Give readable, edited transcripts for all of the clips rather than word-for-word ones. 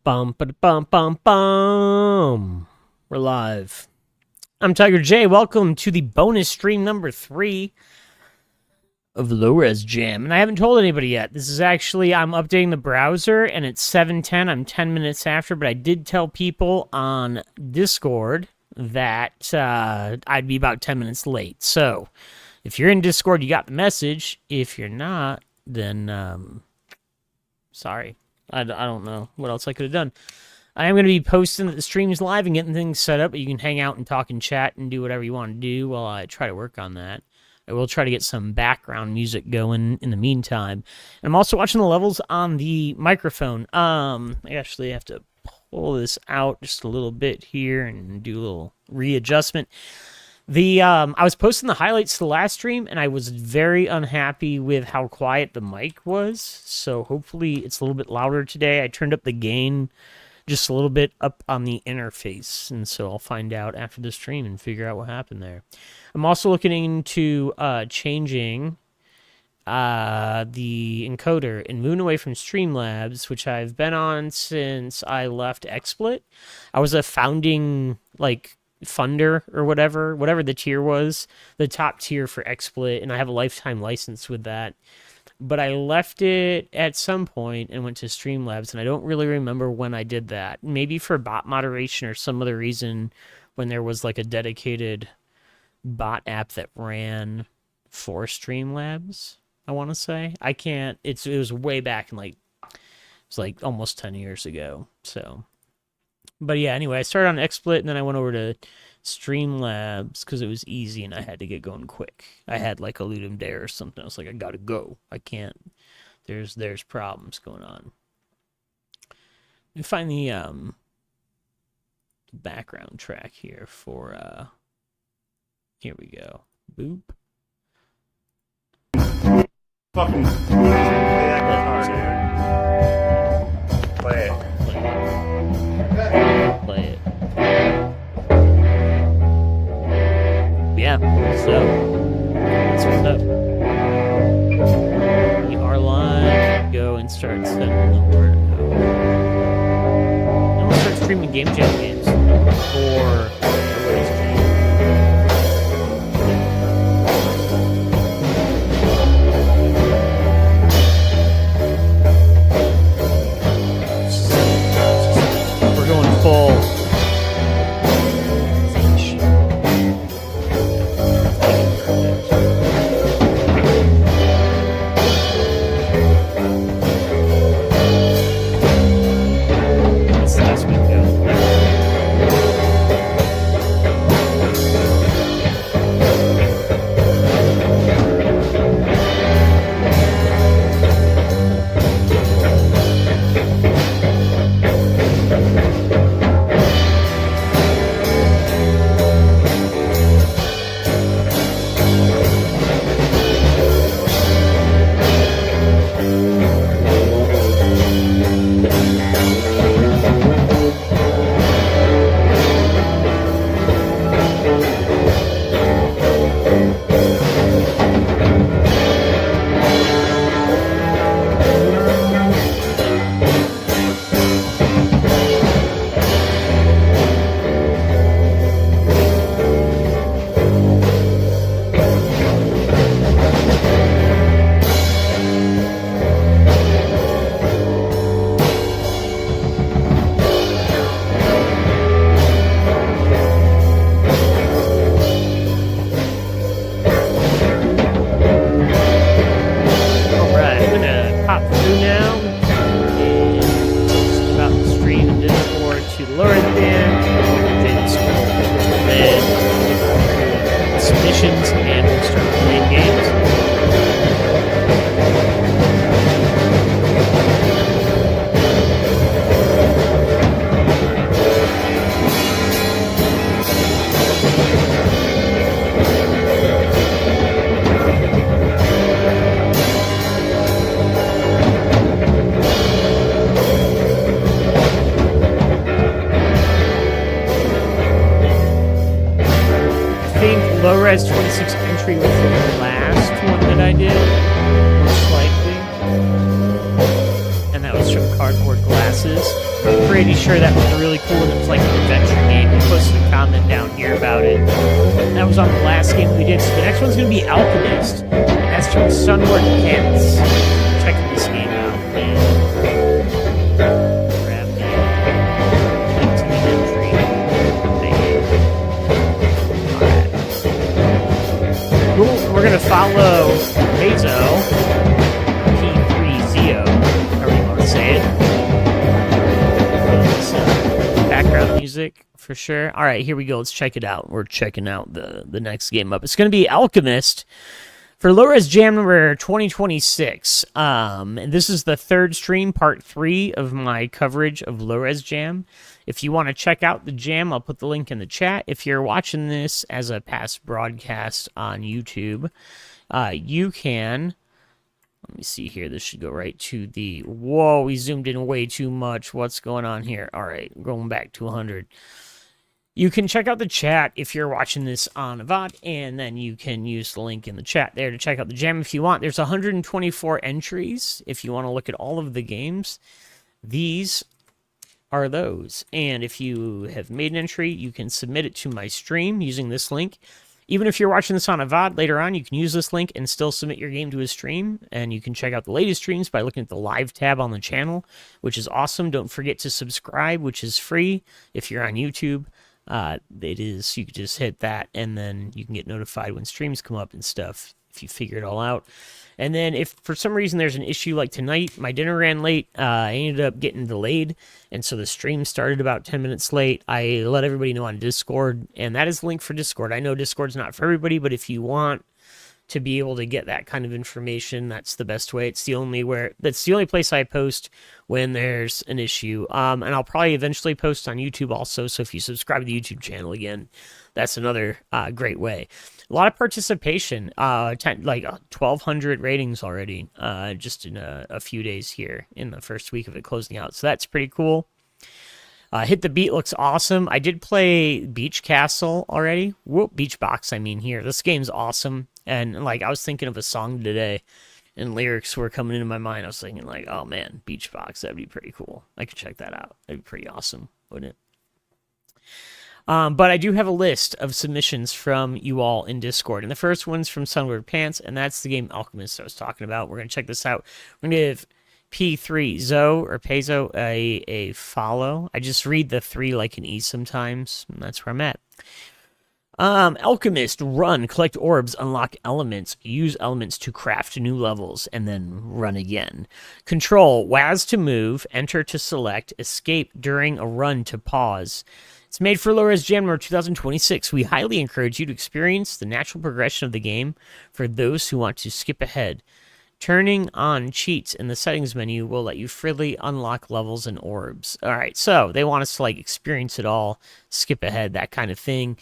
Bum, ba bum, bum, bum. We're live. I'm TigerJ. Welcome to the bonus stream number 3 of LOWREZJAM. And I haven't told anybody yet. This is actually, I'm updating the browser, and it's 7:10. I'm 10 minutes after, but I did tell people on Discord that I'd be about 10 minutes late. So, if you're in Discord, you got the message. If you're not, then, sorry. I don't know what else I could have done. I am going to be posting that the stream is live and getting things set up, but you can hang out and talk and chat and do whatever you want to do while I try to work on that. I will try to get some background music going in the meantime. And I'm also watching the levels on the microphone. I actually have to pull this out just a little bit here and do a little readjustment. I was posting the highlights to the last stream, and I was very unhappy with how quiet the mic was. So hopefully it's a little bit louder today. I turned up the gain just a little bit up on the interface, and so I'll find out after the stream and figure out what happened there. I'm also looking into changing the encoder and moving away from Streamlabs, which I've been on since I left XSplit. I was a founding, funder or whatever the tier was, the top tier for XSplit, and I have a lifetime license with that. But I left it at some point and went to Streamlabs, and I don't really remember when I did that. Maybe for bot moderation or some other reason when there was a dedicated bot app that ran for Streamlabs, I want to say. I can't, it was way back in it was almost 10 years ago, so. But yeah, anyway, I started on XSplit, and then I went over to Streamlabs because it was easy, and I had to get going quick. I had a Ludum Dare or something. I was like, I gotta go. I can't. There's problems going on. Let me find the background track here for here we go. Boop. Fucking play that guitar, dude. Play it. Play it. Yeah, so that's what's up. We are live. Go and start sending the word out. And we'll start streaming Game Jam games for LOWREZJAM. We're going full. LOWREZ 26 entry was the last one that I did, most likely. And that was from Cardboard Glasses. Pretty sure that was really cool, and it was like an adventure game. We posted a comment down here about it. That was on the last game we did. So the next one's going to be Alchemist, and that's from Sunward Pants. Checking this game out, man. Grab the link to the entry. Alright. Cool. We're going to follow Bezo, P3Zio, however you want to say it. Background music for sure. All right, here we go. Let's check it out. We're checking out the next game up. It's going to be Alchemist for LOWREZJAM number 2026. And this is the third stream, part 3 of my coverage of LOWREZJAM. If you want to check out the jam, I'll put the link in the chat. If you're watching this as a past broadcast on YouTube, you can... Let me see here. This should go right to the... Whoa, we zoomed in way too much. What's going on here? All right, going back to 100. You can check out the chat if you're watching this on VOD, and then you can use the link in the chat there to check out the jam if you want. There's 124 entries if you want to look at all of the games. These are those. And if you have made an entry, you can submit it to my stream using this link. Even if you're watching this on a VOD later on, you can use this link and still submit your game to a stream. And you can check out the latest streams by looking at the live tab on the channel, which is awesome. Don't forget to subscribe, which is free if you're on YouTube. It is, you can just hit that, and then you can get notified when streams come up and stuff if you figure it all out. And then if for some reason there's an issue like tonight, my dinner ran late, I ended up getting delayed, and so the stream started about 10 minutes late. I let everybody know on Discord, and that is the link for Discord. I know Discord's not for everybody, but if you want to be able to get that kind of information, that's the best way. That's the only place I post when there's an issue. And I'll probably eventually post on YouTube also, so if you subscribe to the YouTube channel again, that's another great way. A lot of participation, like 1,200 ratings already, just in a few days here in the first week of it closing out. So that's pretty cool. Hit the Beat looks awesome. I did play Beach Castle already. Whoop, Beach Box, I mean here. This game's awesome. And like I was thinking of a song today, and lyrics were coming into my mind. I was thinking like, oh man, Beach Box, that'd be pretty cool. I could check that out. That'd be pretty awesome, wouldn't it? But I do have a list of submissions from you all in Discord. And the first one's from Sunward Pants, and that's the game Alchemist I was talking about. We're going to check this out. We're going to give P3Zo or Pezo a follow. I just read the 3 like an E sometimes, and that's where I'm at. Alchemist, run, collect orbs, unlock elements, use elements to craft new levels, and then run again. Control, WAS to move, enter to select, escape during a run to pause. It's made for LOWREZJAM number 2026. We highly encourage you to experience the natural progression of the game for those who want to skip ahead. Turning on cheats in the settings menu will let you freely unlock levels and orbs. All right, so they want us to like experience it all, skip ahead, that kind of thing.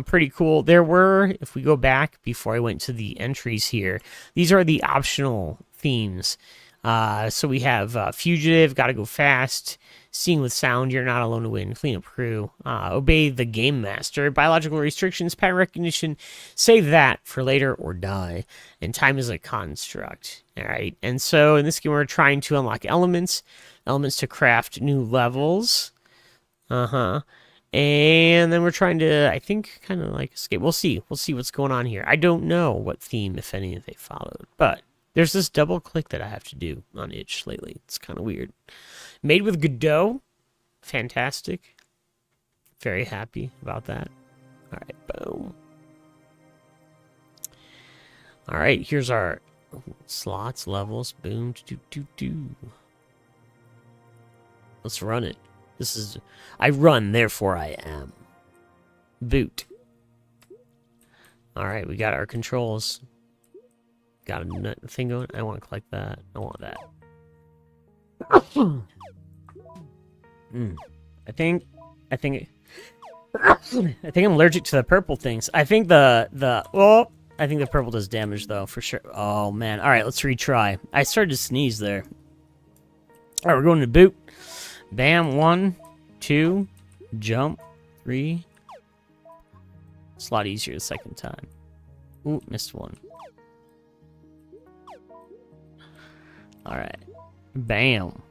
Pretty cool. There were, if we go back before I went to the entries here, these are the optional themes. So we have Fugitive, Gotta Go Fast, Seeing with Sound, You're Not Alone to Win, Clean Up Crew, Obey the Game Master, Biological Restrictions, Pattern Recognition, Save That for Later or Die, and Time is a Construct. All right, and so in this game we're trying to unlock elements to craft new levels. And then we're trying to, I think, kind of like escape. We'll see what's going on here. I don't know what theme, if any, they followed, but there's this double click that I have to do on itch lately. It's kind of weird. Made with Godot. Fantastic. Very happy about that. All right, boom. All right, here's our slots, levels. Boom. Let's run it. This is... I run, therefore I am. Boot. All right, we got our controls. Got a thing going. I want to collect that. I want that. I think I'm allergic to the purple things. I think I think the purple does damage though, for sure. Oh man. All right, let's retry. I started to sneeze there. All right, we're going to boot. Bam. 1, 2, jump. 3. It's a lot easier the second time. Ooh, missed one. All right. Bam.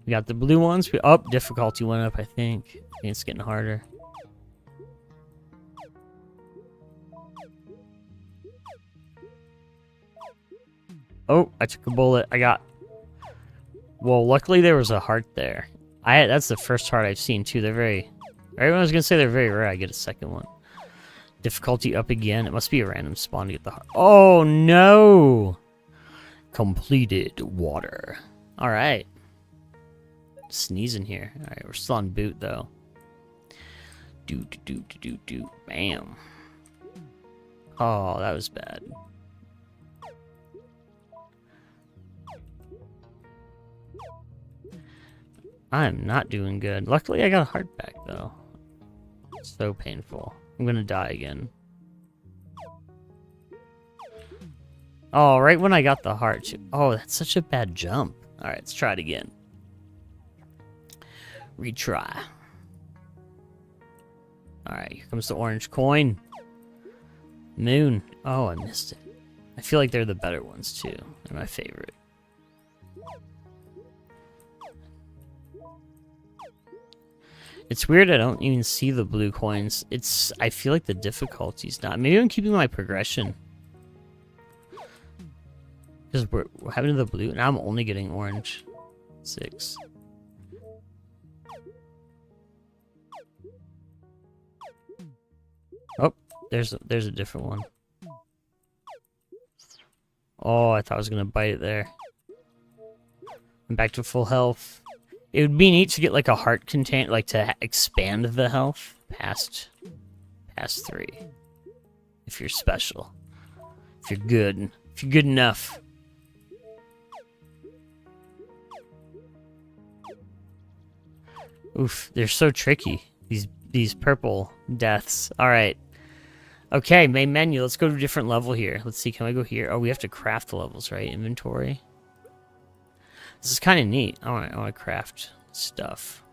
We got the blue ones. Difficulty went up, I think. I think it's getting harder. Oh, I took a bullet. Well, luckily there was a heart there. That's the first heart I've seen, too. They're very... Everyone's gonna say they're very rare. I get a second one. Difficulty up again. It must be a random spawn to get the heart. Oh, no! Completed water. Alright. Sneezing here. Alright, we're still on boot, though. Do. Bam. Oh, that was bad. I'm not doing good. Luckily, I got a heart back, though. So painful. I'm gonna die again. Oh, right when I got the heart. Oh, that's such a bad jump. Alright, let's try it again. Retry. Alright, here comes the orange coin. Moon. Oh, I missed it. I feel like they're the better ones, too. They're my favorite. It's weird I don't even see the blue coins. I feel like the difficulty's not. Maybe I'm keeping my progression. Because we're having the blue. Now I'm only getting orange. 6. Oh, there's a different one. Oh, I thought I was gonna bite it there. I'm back to full health. It would be neat to get like a heart contain, like to expand the health past 3. If you're special, if you're good enough. Oof, they're so tricky. These purple deaths. All right. Okay, main menu. Let's go to a different level here. Let's see. Can I go here? Oh, we have to craft the levels, right? Inventory. This is kind of neat. I want to craft stuff.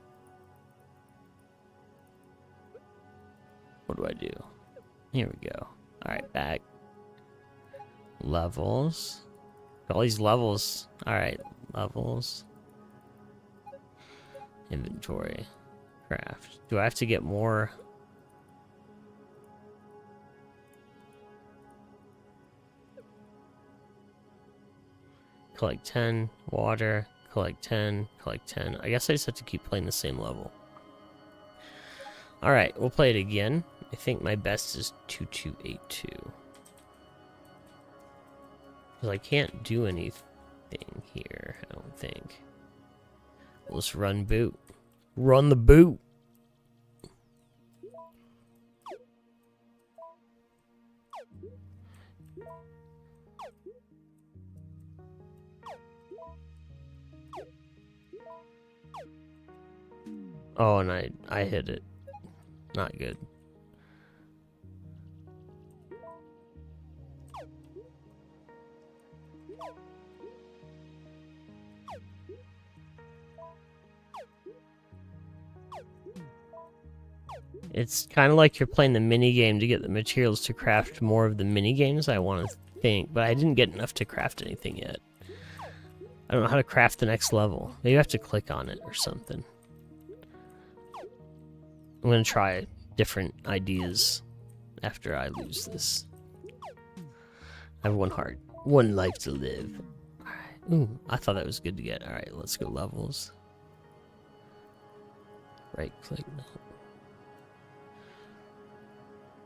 What do I do? Here we go. All right, back. Levels. All these levels. All right, levels. Inventory. Craft. Do I have to get more? Collect 10, water, collect 10, collect 10. I guess I just have to keep playing the same level. Alright, we'll play it again. I think my best is 2282. Because I can't do anything here, I don't think. We'll just run boot. Run the boot! Oh, and I hit it. Not good. It's kind of like you're playing the mini game to get the materials to craft more of the mini games, I want to think, but I didn't get enough to craft anything yet. I don't know how to craft the next level. Maybe I have to click on it or something. I'm gonna try different ideas after I lose this. I have 1 heart. 1 life to live. Alright. Ooh, I thought that was good to get. Alright, let's go levels. Right click.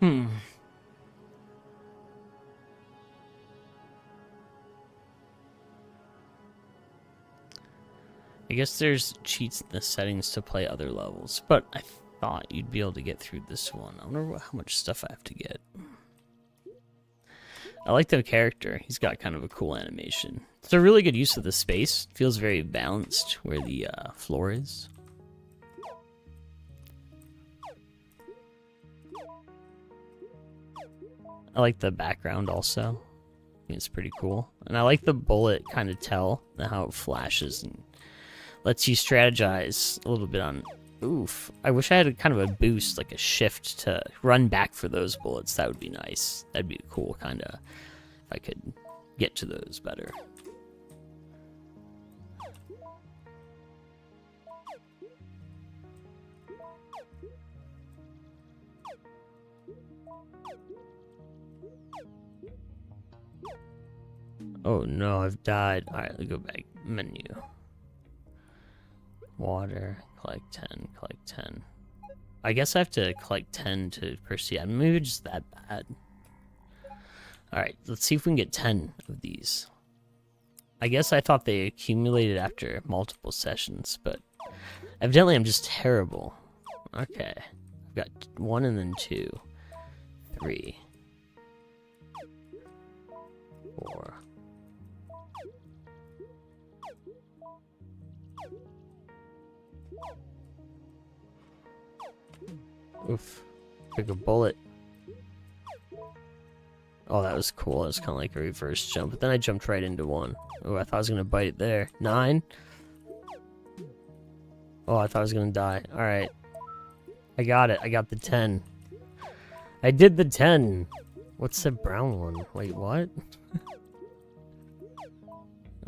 I guess there's cheats in the settings to play other levels, but I thought you'd be able to get through this one. I wonder how much stuff I have to get. I like the character. He's got kind of a cool animation. It's a really good use of the space. It feels very balanced where the floor is. I like the background also. I think it's pretty cool. And I like the bullet kind of tell how it flashes and lets you strategize a little bit on... Oof. I wish I had kind of a boost, like a shift to run back for those bullets. That would be nice. That'd be cool, kind of, if I could get to those better. Oh no, I've died. Alright, let's go back. Menu. Water. Collect 10. Collect 10. I guess I have to collect 10 to proceed. Maybe just that bad. Alright, let's see if we can get 10 of these. I guess I thought they accumulated after multiple sessions, but evidently I'm just terrible. Okay. I've got 1 and then 2. 3. 4. Oof. Took a bullet. Oh, that was cool. That was kind of like a reverse jump. But then I jumped right into one. Oh, I thought I was going to bite it there. 9. Oh, I thought I was going to die. Alright. I got it. I got the 10. I did the 10. What's the brown one? Wait, what?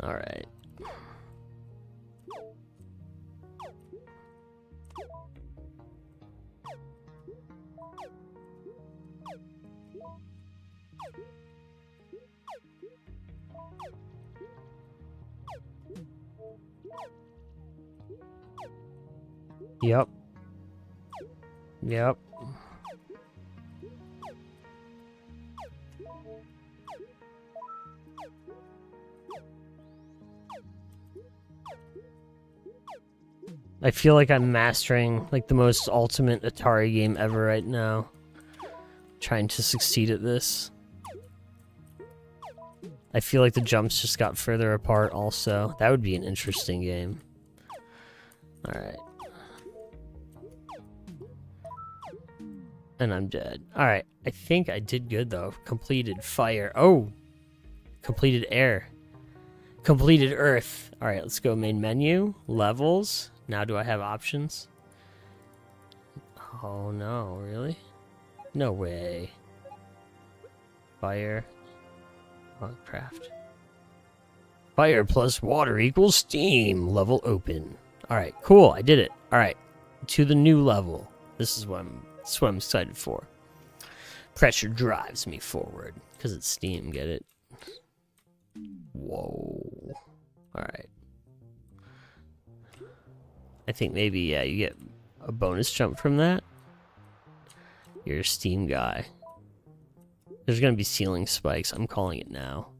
Alright. Yep. Yep. I feel like I'm mastering like the most ultimate Atari game ever right now. Trying to succeed at this. I feel like the jumps just got further apart also. That would be an interesting game. Alright. And I'm dead. Alright. I think I did good though. Completed fire. Oh! Completed air. Completed earth. Alright, let's go main menu. Levels. Now do I have options? Oh no, really? No way. Fire. Oh, craft. Fire plus water equals steam. Level open. Alright, cool. I did it. Alright. To the new level. This is what I'm excited for. Pressure drives me forward. Because it's steam, get it? Whoa. Alright. I think maybe, yeah, you get a bonus jump from that. You're a steam guy. There's gonna be ceiling spikes. I'm calling it now.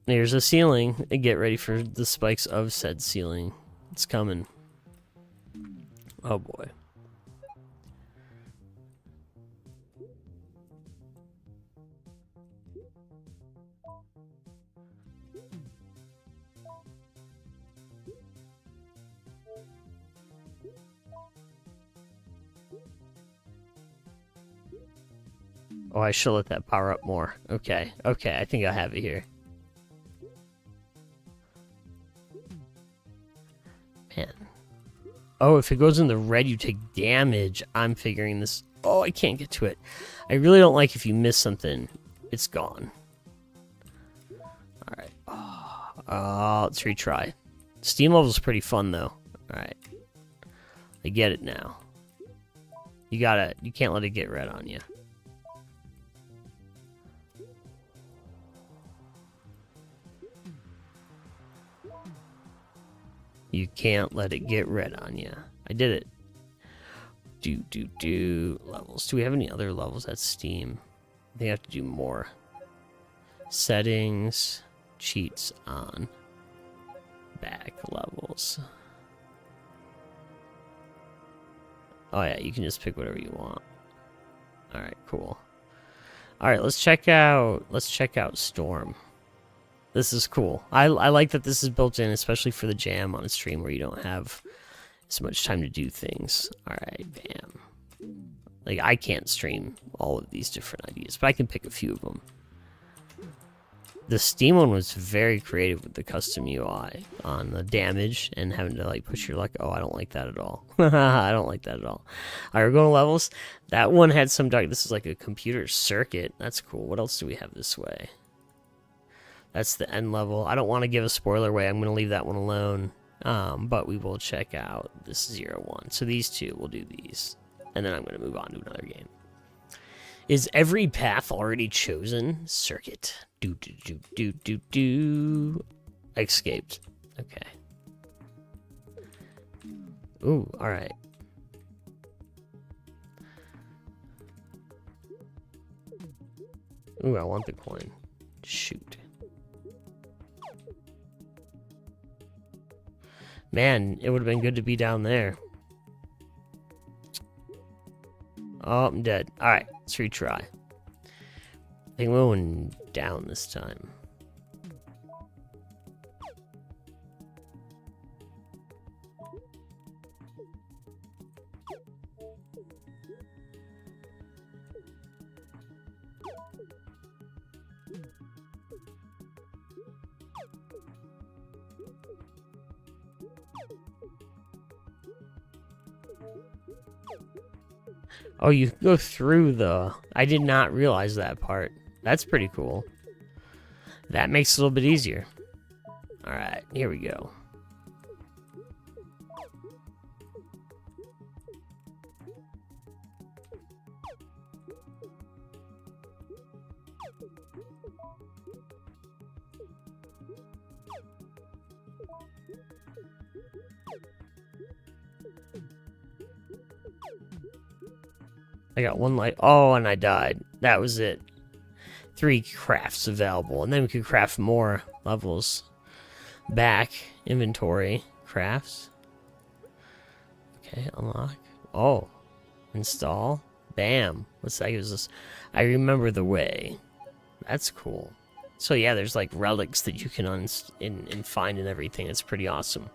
There's a ceiling. Get ready for the spikes of said ceiling. It's coming. Oh boy. Oh, I should let that power up more. Okay, okay, I think I have it here. Man. Oh, if it goes in the red, you take damage. I'm figuring this. Oh, I can't get to it. I really don't like if you miss something, it's gone. Alright. Oh, let's retry. Steam level's pretty fun, though. Alright. I get it now. You can't let it get red on you. You can't let it get red on you. I did it. Levels. Do we have any other levels at Steam? I think I have to do more. Settings. Cheats on. Back levels. Oh yeah, you can just pick whatever you want. Alright, cool. Alright, let's check out Storm. This is cool. I like that this is built in, especially for the jam on a stream where you don't have so much time to do things. Alright, bam. Like, I can't stream all of these different ideas, but I can pick a few of them. The Steam one was very creative with the custom UI on the damage and having to, like, push your luck. Oh, I don't like that at all. I don't like that at all. Alright, we're going to levels. That one had some dark. This is like a computer circuit. That's cool. What else do we have this way? That's the end level. I don't want to give a spoiler away. I'm going to leave that one alone. But we will check out this 0-1. So these two, we'll do these. And then I'm going to move on to another game. Is every path already chosen? Circuit. Do. I escaped. Okay. Ooh, alright. Ooh, I want the coin. Shoot. Man, it would have been good to be down there. Oh, I'm dead. Alright, let's retry. I think we're going down this time. Oh, you go through the... I did not realize that part. That's pretty cool. That makes it a little bit easier. Alright, here we go. I got one light. Oh, and I died. That was it. 3 crafts available. And then we could craft more levels. Back. Inventory. Crafts. Okay, unlock. Oh. Install. Bam. What's that? Gives us? I remember the way. That's cool. So yeah, there's like relics that you can and find and everything. It's pretty awesome.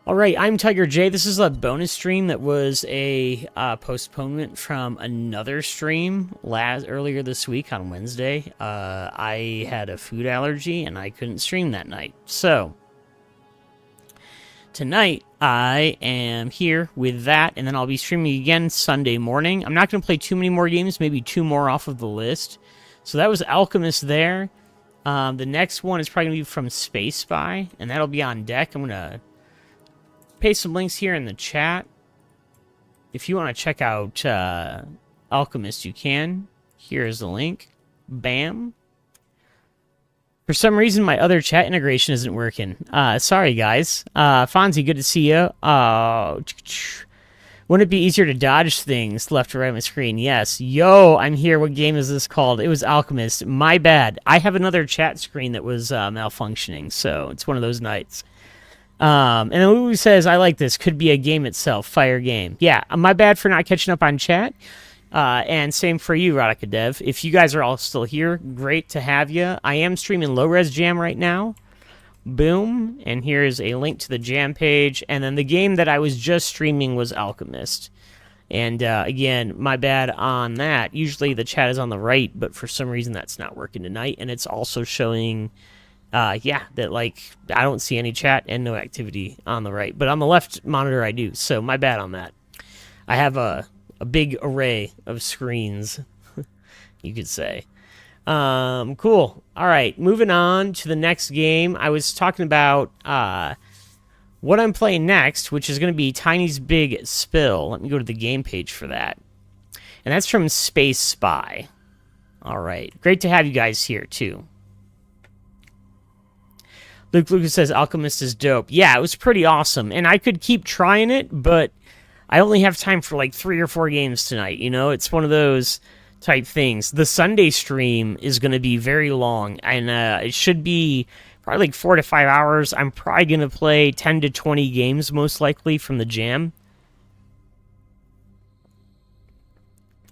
Alright, I'm TigerJ. This is a bonus stream that was a postponement from another stream earlier this week on Wednesday. I had a food allergy and I couldn't stream that night. So, tonight I am here with that, and then I'll be streaming again Sunday morning. I'm not going to play too many more games, maybe 2 more off of the list. So that was Alchemist there. The next one is probably going to be from Space Spy, and that'll be on deck. I'm going to paste some links here in the chat. If you want to check out Alchemist, you can. Here's the link. Bam. For some reason, my other chat integration isn't working. Sorry, guys. Fonzie, good to see you. Wouldn't it be easier to dodge things left or right on the screen? Yes. Yo, I'm here. What game is this called? It was Alchemist. My bad. I have another chat screen that was malfunctioning, so it's one of those nights. And then Lulu says, I like this. Could be a game itself. Fire game. Yeah, my bad for not catching up on chat. And same for you, Rodica Dev. If you guys are all still here, great to have you. I am streaming LOWREZJAM right now. Boom. And here's a link to the jam page. And then the game that I was just streaming was Alchemist. And again, my bad on that. Usually the chat is on the right, but for some reason that's not working tonight. And it's also showing... yeah, that, like, I don't see any chat and no activity on the right. But on the left monitor, I do. So, my bad on that. I have a big array of screens, you could say. Cool. All right, moving on to the next game. I was talking about what I'm playing next, which is going to be Tiny's Big Spill. Let me go to the game page for that. And that's from Space Spy. All right. Great to have you guys here, too. Luke Lucas says Alchemist is dope. Yeah, it was pretty awesome. And I could keep trying it, but I only have time for like 3 or 4 games tonight. You know, it's one of those type things. The Sunday stream is going to be very long, and it should be probably like 4 to 5 hours. I'm probably going to play 10 to 20 games, most likely, from the jam.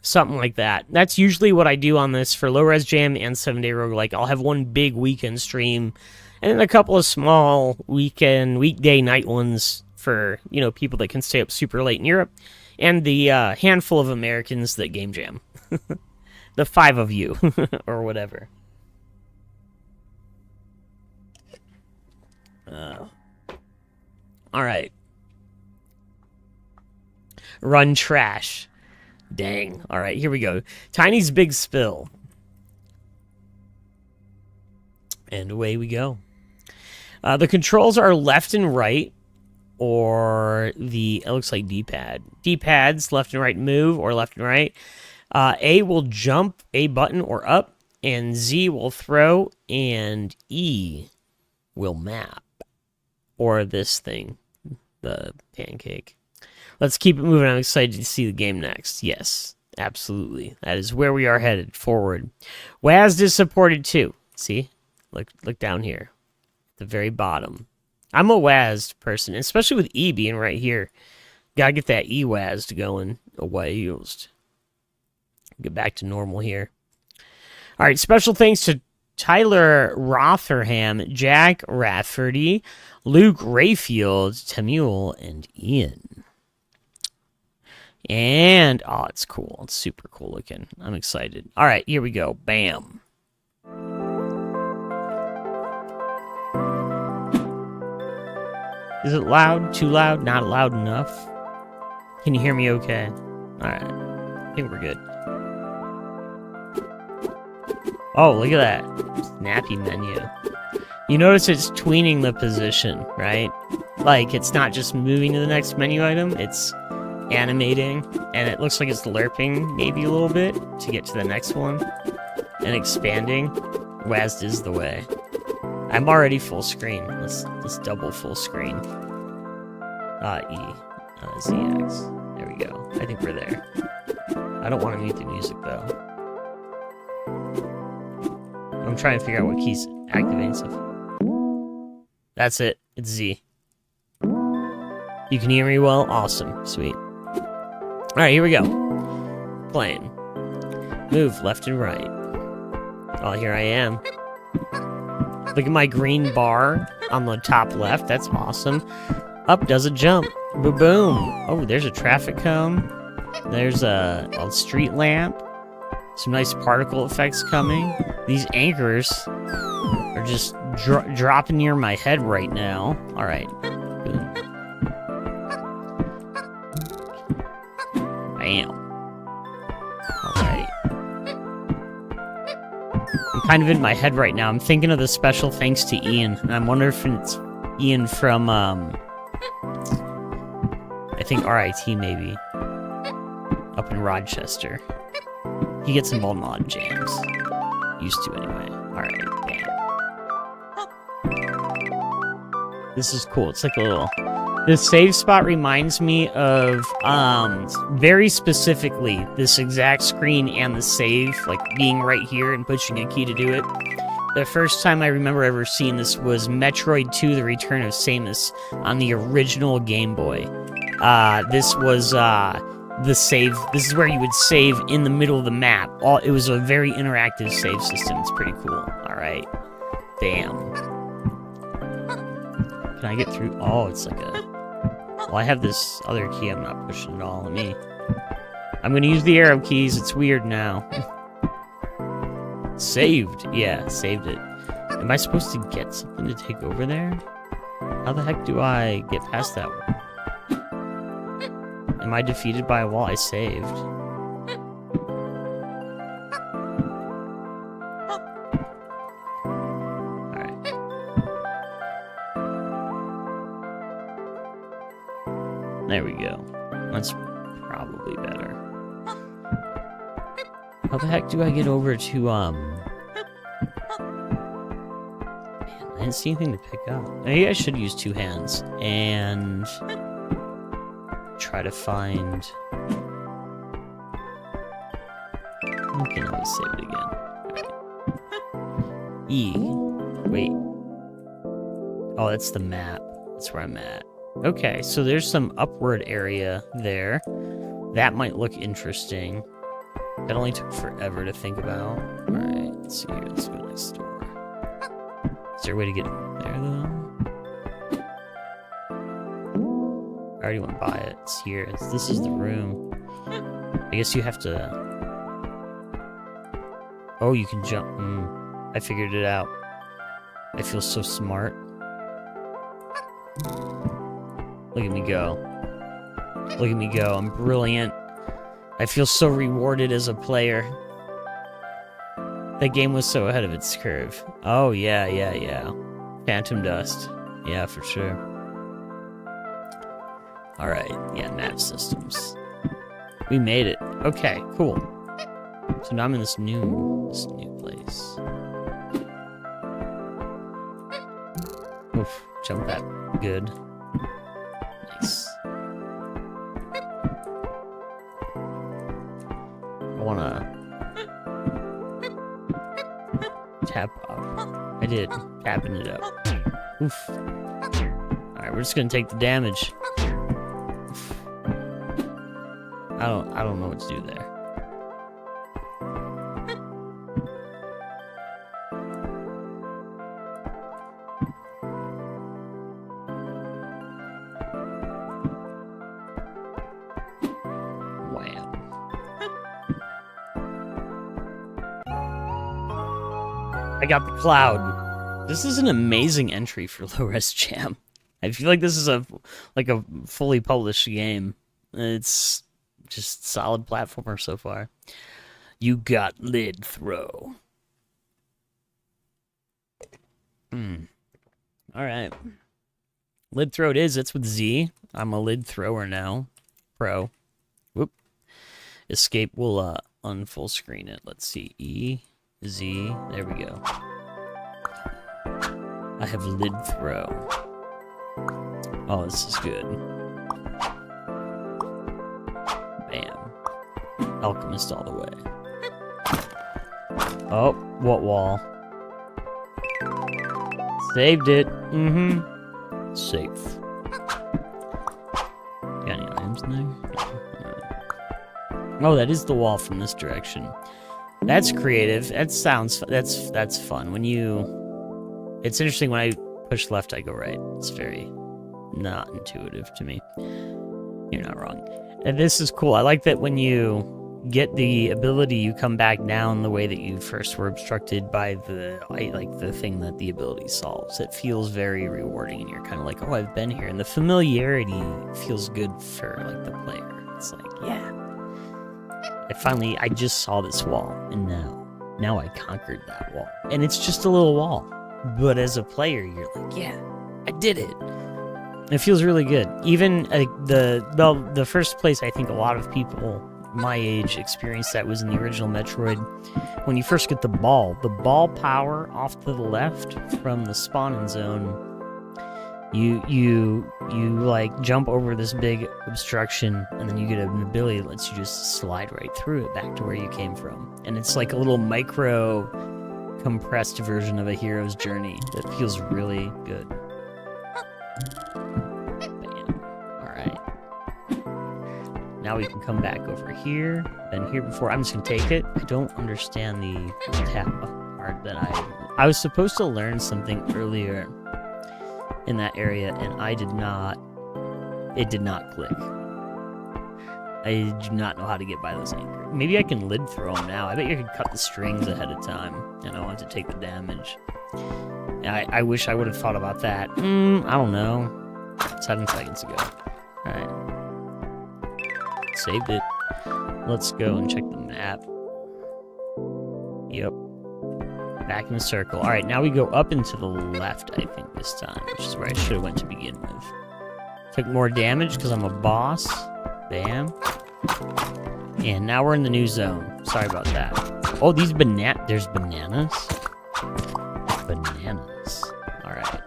Something like that. That's usually what I do on this for LOWREZJAM and 7-Day Roguelike. I'll have one big weekend stream, and then a couple of small weekday night ones for, you know, people that can stay up super late in Europe, and the handful of Americans that game jam. The 5 of you, or whatever. Alright. Run trash. Dang. Alright, here we go. Tiny's Big Spill. And away we go. The controls are left and right, or it looks like D-pad. D-pads, left and right move, or left and right. A will jump, A button or up, and Z will throw, and E will map. Or this thing, the pancake. Let's keep it moving. I'm excited to see the game next. Yes, absolutely. That is where we are headed, forward. WASD is supported too. See? Look down here. At the very bottom. I'm a WASD person, especially with E being right here. Gotta get that E-WASD going. WASD. Get back to normal here. Alright, special thanks to Tyler Rotherham, Jack Rafferty, Luke Rayfield, Tamul, and Ian. And, oh, it's cool. It's super cool looking. I'm excited. All right, here we go. Bam. Is it loud? Too loud? Not loud enough? Can you hear me okay? All right. I think we're good. Oh, look at that. Snappy menu. You notice it's tweening the position, right? Like, it's not just moving to the next menu item, it's animating, and it looks like it's lerping maybe a little bit to get to the next one, and expanding. WASD is the way. I'm already full screen. Let's double full screen. ZX. There we go. I think we're there. I don't want to mute the music though. I'm trying to figure out what keys activating stuff. That's it. It's Z. You can hear me well? Awesome. Sweet. Alright, here we go. Playing. Move left and right. Oh, here I am. Look at my green bar on the top left. That's awesome. Up does a jump. Boom. Oh, there's a traffic cone. There's a street lamp. Some nice particle effects coming. These anchors are just dropping near my head right now. Alright. Boom. Bam. Alright. I'm kind of in my head right now. I'm thinking of the special thanks to Ian. And I'm wondering if it's Ian from, I think RIT maybe. Up in Rochester. He gets involved in a lot of jams. Used to anyway. Alright, bam. This is cool. It's like a little... This save spot reminds me of, very specifically, this exact screen and the save, like, being right here and pushing a key to do it. The first time I remember ever seeing this was Metroid 2: The Return of Samus on the original Game Boy. This was, the save. This is where you would save in the middle of the map. It was a very interactive save system. It's pretty cool. Alright. Bam. Can I get through? Oh, it's like a... Well, I have this other key. I'm not pushing at all. I'm gonna use the arrow keys. It's weird now. Saved. Yeah, saved it. Am I supposed to get something to take over there? How the heck do I get past that one? Am I defeated by a wall? I saved. Alright. There we go. That's probably better. How the heck do I get over to, Man, I didn't see anything to pick up. Maybe I should use two hands. And... try to find... Okay, let me save it again. Right. E. Wait. Oh, that's the map. That's where I'm at. Okay, so there's some upward area there. That might look interesting. That only took forever to think about. Alright, let's see here. Let's go next door. Is there a way to get there, though? I already went by it. It's here. This is the room. I guess you have to... Oh, you can jump. I figured it out. I feel so smart. Look at me go. Look at me go. I'm brilliant. I feel so rewarded as a player. That game was so ahead of its curve. Oh, yeah. Phantom Dust. Yeah, for sure. Alright, yeah, map systems. We made it. Okay, cool. So now I'm in this new place. Oof, jump that good. Nice. I wanna tap up. I did, tapping it up. Oof. Alright, we're just gonna take the damage. Oof. I don't know what to do there. I got the cloud. This is an amazing entry for LOWREZJAM. I feel like this is a fully published game. It's just solid platformer so far. You got lid throw. Alright. Lid throw it is. It's with Z. I'm a lid thrower now. Pro. Whoop. Escape will unfull screen it. Let's see. E. Z, there we go. I have lid throw. Oh, this is good. Bam. Alchemist all the way. Oh, what wall? Saved it. Safe. Got any items in there? Oh, that is the wall from this direction. That's creative. That sounds... That's fun. When you... It's interesting when I push left, I go right. It's very not intuitive to me. You're not wrong. And this is cool. I like that when you get the ability, you come back down the way that you first were obstructed by the thing that the ability solves. It feels very rewarding, and you're kind of like, oh, I've been here. And the familiarity feels good for like the player. It's like, yeah. I just saw this wall, and now I conquered that wall. And it's just a little wall. But as a player, you're like, yeah, I did it. It feels really good. Even the first place I think a lot of people my age experienced that was in the original Metroid. When you first get the ball power off to the left from the spawning zone, you like jump over this big obstruction, and then you get an ability that lets you just slide right through it back to where you came from. And it's like a little micro compressed version of a hero's journey that feels really good. Bam. Alright. Now we can come back over here. Been here before. I'm just gonna take it. I don't understand the tap part that I was supposed to learn something earlier in that area, and it did not click. I do not know how to get by those anchors. Maybe I can lid throw them now. I bet you could cut the strings ahead of time, and I want to take the damage. I wish I would have thought about that. I don't know. 7 seconds ago. Alright. Saved it. Let's go and check the map. Yep. Back in the circle. Alright, now we go up and to the left, I think, this time, which is where I should have went to begin with. Took more damage because I'm a boss. Bam. And now we're in the new zone. Sorry about that. Oh, there's bananas? Bananas. Alright.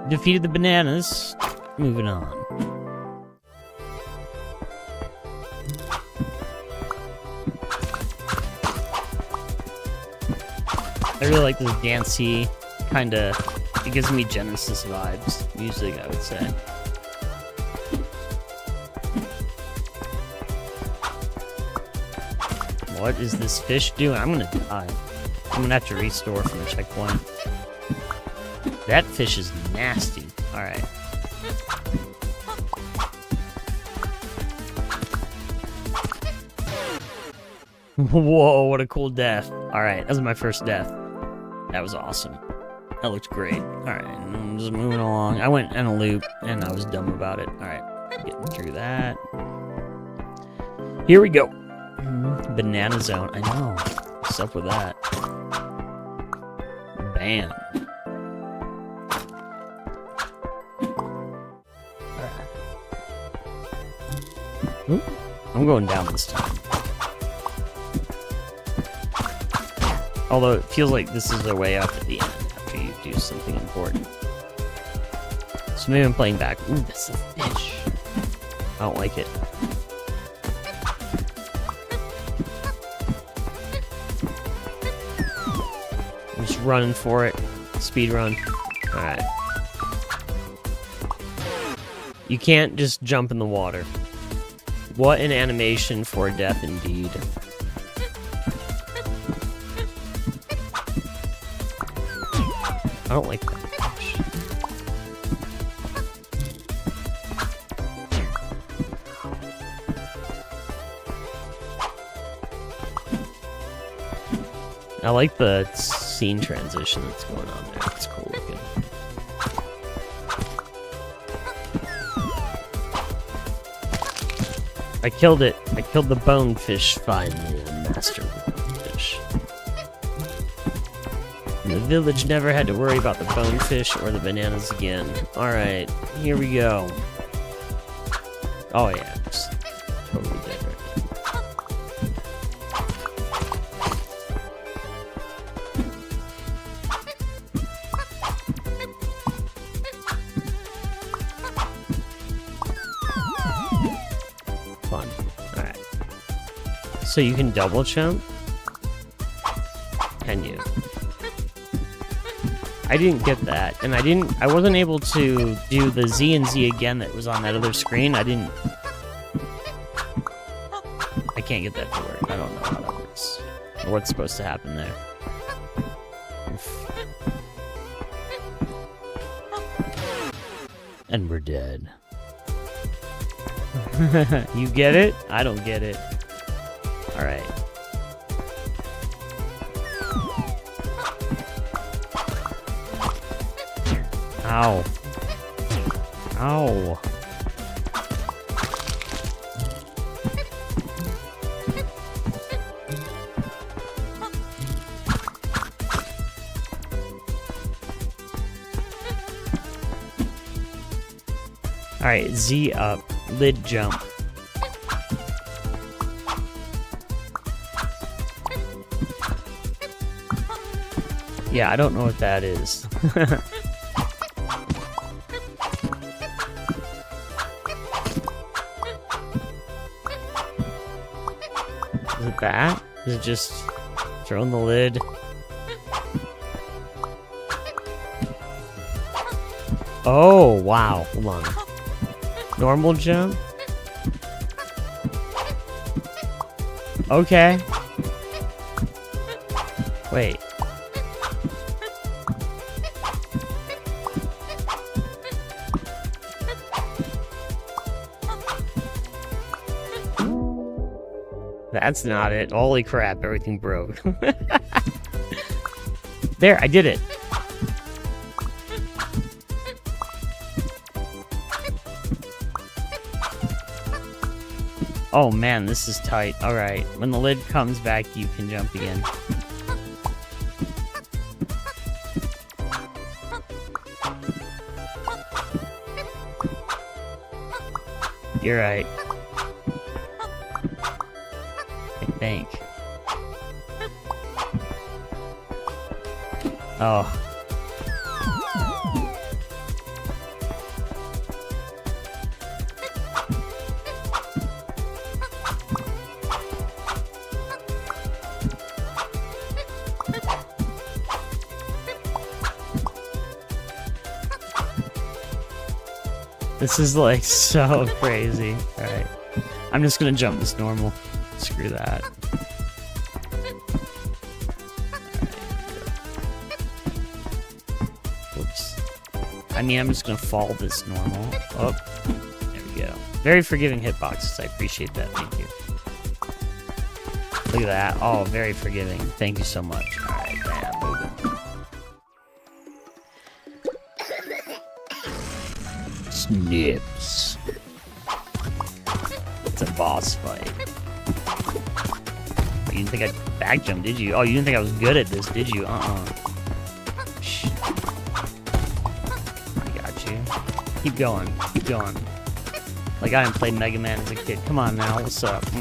Defeated the bananas. Moving on. I really like this dancey kinda... It gives me Genesis vibes. Music, I would say. What is this fish doing? I'm gonna die. I'm gonna have to restore from the checkpoint. That fish is nasty. Alright. Whoa, what a cool death. Alright, that was my first death. That was awesome. That looked great. Alright, I'm just moving along. I went in a loop, and I was dumb about it. Alright, getting through that. Here we go. Banana zone. I know. What's up with that? Bam. Alright. I'm going down this time. Although it feels like this is the way up at the end after you do something important. So maybe I'm playing back. Ooh, that's a fish. I don't like it. I'm just running for it. Speed run. Alright. You can't just jump in the water. What an animation for death indeed. I don't like that fish. I like the scene transition that's going on there. It's cool looking. I killed it. I killed the bonefish finally, the master of the bonefish. And the village never had to worry about the bonefish or the bananas again. Alright, here we go. Oh yeah, it's totally different. Fun. Alright. So you can double jump? Can you? I didn't get that, and I wasn't able to do the Z and Z again that was on that other screen. I can't get that to work. I don't know how that works. Or what's supposed to happen there. Oof. And we're dead. You get it? I don't get it. Alright. Ow. Ow. Alright, Z up. Lid jump. Yeah, I don't know what that is. Is it that? Is it just throwing the lid? Oh, wow. Hold on. Normal jump? Okay. Wait. That's not it. Holy crap, everything broke. There, I did it. Oh man, this is tight. Alright, when the lid comes back, you can jump again. You're right. I think. Oh. This is like so crazy. Alright. I'm just gonna jump this normal. Screw that. Whoops. I mean, I'm just gonna fall this normal. Oh, there we go. Very forgiving hitboxes. I appreciate that. Thank you. Look at that. Oh, very forgiving. Thank you so much. Alright, bam, moving. Snips. It's a boss fight. You didn't think I'd back jump, did you? Oh, you didn't think I was good at this, did you? Shh. I got you. Keep going. Keep going. Like I haven't played Mega Man as a kid. Come on now. What's up? I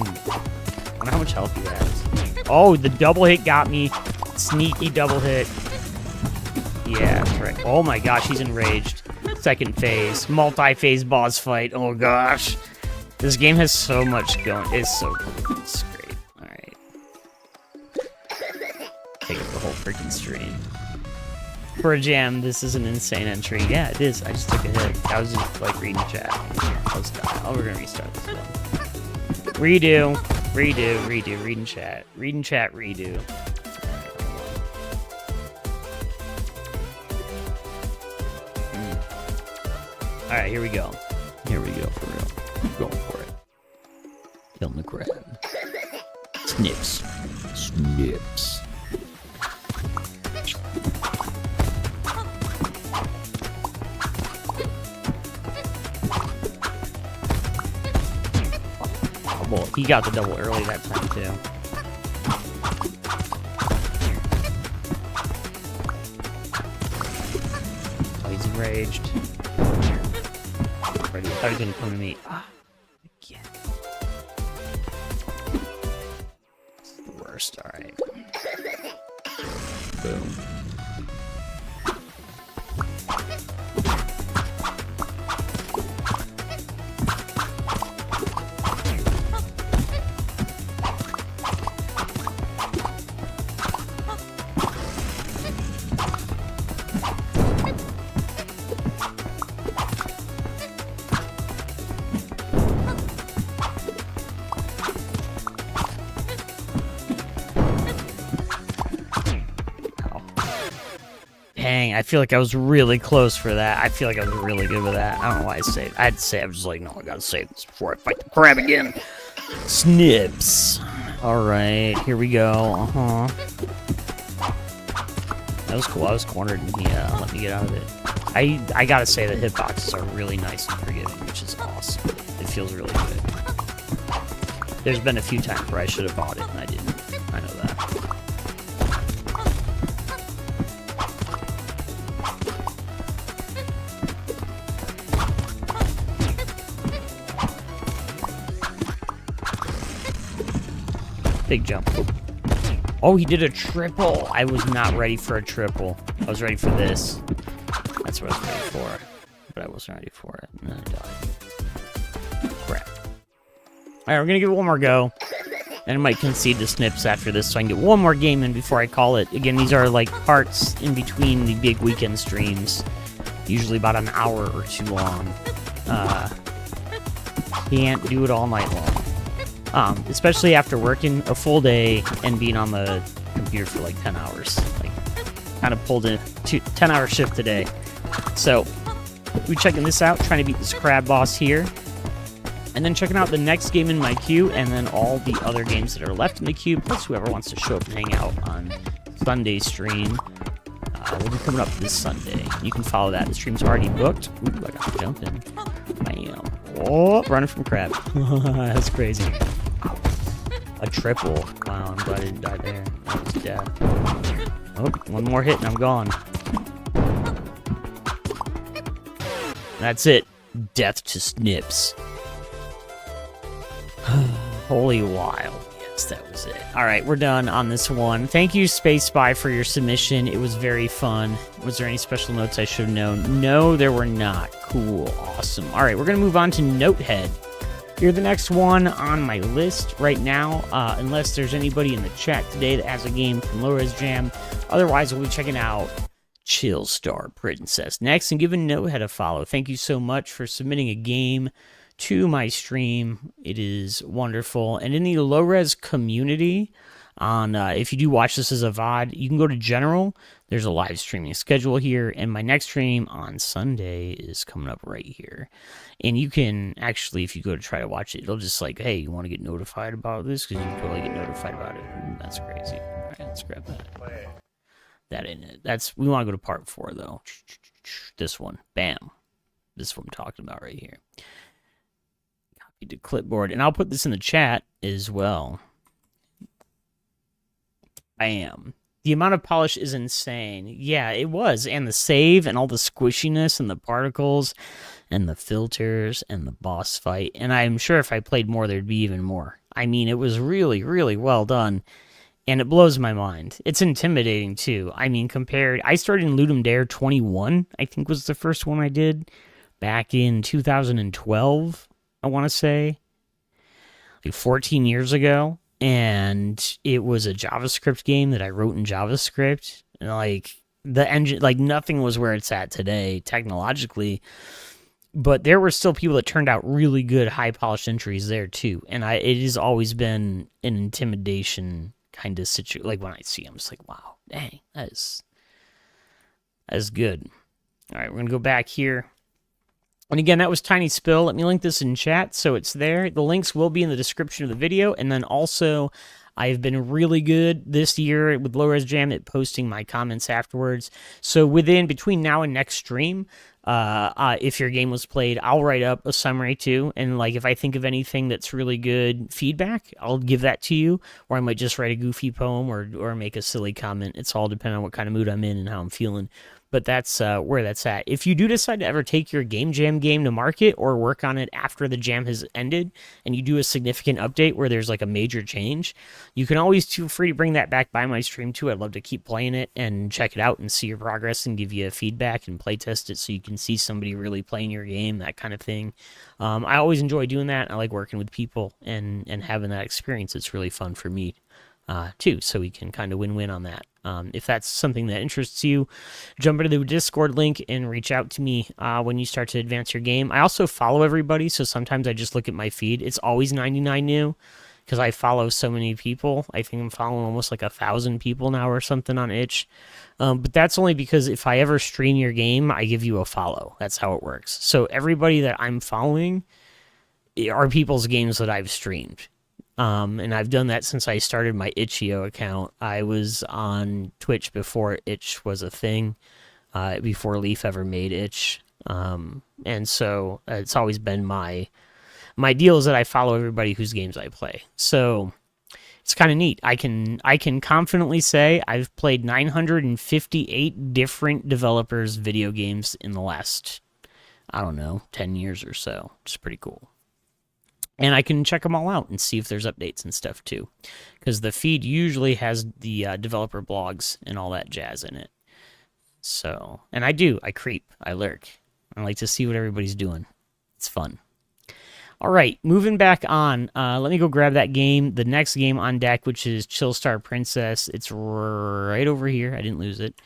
wonder how much health he has. Oh, the double hit got me. Sneaky double hit. Yeah, that's right. Oh my gosh, he's enraged. Second phase. Multi-phase boss fight. Oh gosh. This game has so much going. It's so cool. It's great. Alright. Take up the whole freaking stream. For a jam, this is an insane entry. Yeah, it is. I just took a hit. I was just like reading chat. I was dying. Oh, we're gonna restart this one. Redo. Redo. Redo. Reading chat. Reading chat. Redo. Alright, here we go. Here we go, for real. I'm going for it. Killing the crab. Snips. Snips. Oh, well, he got the double early that time, too. Oh, he's enraged. I thought he was gonna come to me. Ah, again. It's the worst, alright. Boom. Dang, I feel like I was really close for that. I feel like I was really good with that. I don't know why I saved. I had to say, I was just like, no, I gotta save this before I fight the crab again. Snips. Alright, here we go. Uh-huh. That was cool. I was cornered and he let me get out of it. I gotta say the hitboxes are really nice and forgiving, which is awesome. It feels really good. There's been a few times where I should have bought it and I didn't. I know that. Big jump. Oh, he did a triple. I was not ready for a triple. I was ready for this. That's what I was ready for. But I wasn't ready for it. And then I died. Crap. Alright, we're gonna give it one more go. And I might concede the snips after this so I can get one more game in before I call it. Again, these are like parts in between the big weekend streams. Usually about an hour or two long. Can't do it all night long. Especially after working a full day and being on the computer for like 10 hours. Like, kind of pulled in 10-hour shift today. So, we're checking this out, trying to beat this crab boss here. And then checking out the next game in my queue, and then all the other games that are left in the queue, plus whoever wants to show up and hang out on Sunday's stream. Will be coming up this Sunday. You can follow that. The stream's already booked. Ooh, I got to jump in. Bam. Oh, running from crab. That's crazy. A triple. Wow, I'm glad I didn't die there. I was dead. Oh, one more hit and I'm gone. That's it. Death to Snips. Holy wild. Yes, that was it. Alright, we're done on this one. Thank you, Space Spy, for your submission. It was very fun. Was there any special notes I should have known? No, there were not. Cool. Awesome. Alright, we're going to move on to Notehead. You're the next one on my list right now, unless there's anybody in the chat today that has a game from LOWREZJAM. Otherwise, we'll be checking out Chill Star Princess next, and giving Notehead a follow. Thank you so much for submitting a game to my stream. It is wonderful. And in the low-res community, on if you do watch this as a VOD, you can go to General. There's a live streaming schedule here, and my next stream on Sunday is coming up right here. And you can actually, if you go to try to watch it, it'll just like, hey, you want to get notified about this? Because you can totally get notified about it. That's crazy. All right, let's grab that. That ain't it. We want to go to part 4, though. This one. Bam. This is what I'm talking about right here. Copy to clipboard. And I'll put this in the chat as well. Bam. The amount of polish is insane. Yeah, it was. And the save and all the squishiness and the particles and the filters and the boss fight. And I'm sure if I played more, there'd be even more. I mean, it was really, really well done. And it blows my mind. It's intimidating too. I mean, I started in Ludum Dare 21, I think was the first one I did back in 2012, I want to say, like 14 years ago. And it was a JavaScript game that I wrote in JavaScript. And like the engine, like nothing was where it's at today technologically. But there were still people that turned out really good, high polished entries there too. And it has always been an intimidation kind of situation. Like when I see them, it's like, wow, dang, that's good. All right, we're gonna go back here. And again, that was Tiny Spill. Let me link this in chat so it's there. The links will be in the description of the video. And then also, I've been really good this year with LOWREZJAM at posting my comments afterwards. So between now and next stream, if your game was played, I'll write up a summary too. And like if I think of anything that's really good feedback, I'll give that to you. Or I might just write a goofy poem or make a silly comment. It's all depending on what kind of mood I'm in and how I'm feeling. But that's where that's at. If you do decide to ever take your Game Jam game to market or work on it after the jam has ended and you do a significant update where there's like a major change, you can always feel free to bring that back by my stream too. I'd love to keep playing it and check it out and see your progress and give you feedback and play test it so you can see somebody really playing your game, that kind of thing. I always enjoy doing that. I like working with people and having that experience. It's really fun for me too, so we can kind of win-win on that. If that's something that interests you, jump into the Discord link and reach out to me when you start to advance your game. I also follow everybody, so sometimes I just look at my feed. It's always 99 new because I follow so many people. I think I'm following almost like 1,000 people now or something on itch. But that's only because if I ever stream your game, I give you a follow. That's how it works. So everybody that I'm following are people's games that I've streamed. And I've done that since I started my Itch.io account. I was on Twitch before Itch was a thing, before Leaf ever made Itch. And so it's always been my deal is that I follow everybody whose games I play. So it's kind of neat. I can confidently say I've played 958 different developers' video games in the last, I don't know, 10 years or so. It's pretty cool. And I can check them all out and see if there's updates and stuff too. Because the feed usually has the developer blogs and all that jazz in it. So, and I creep, I lurk. I like to see what everybody's doing. It's fun. All right, moving back on. Let me go grab that game. The next game on deck, which is Chill Star Princess. It's right over here. I didn't lose it.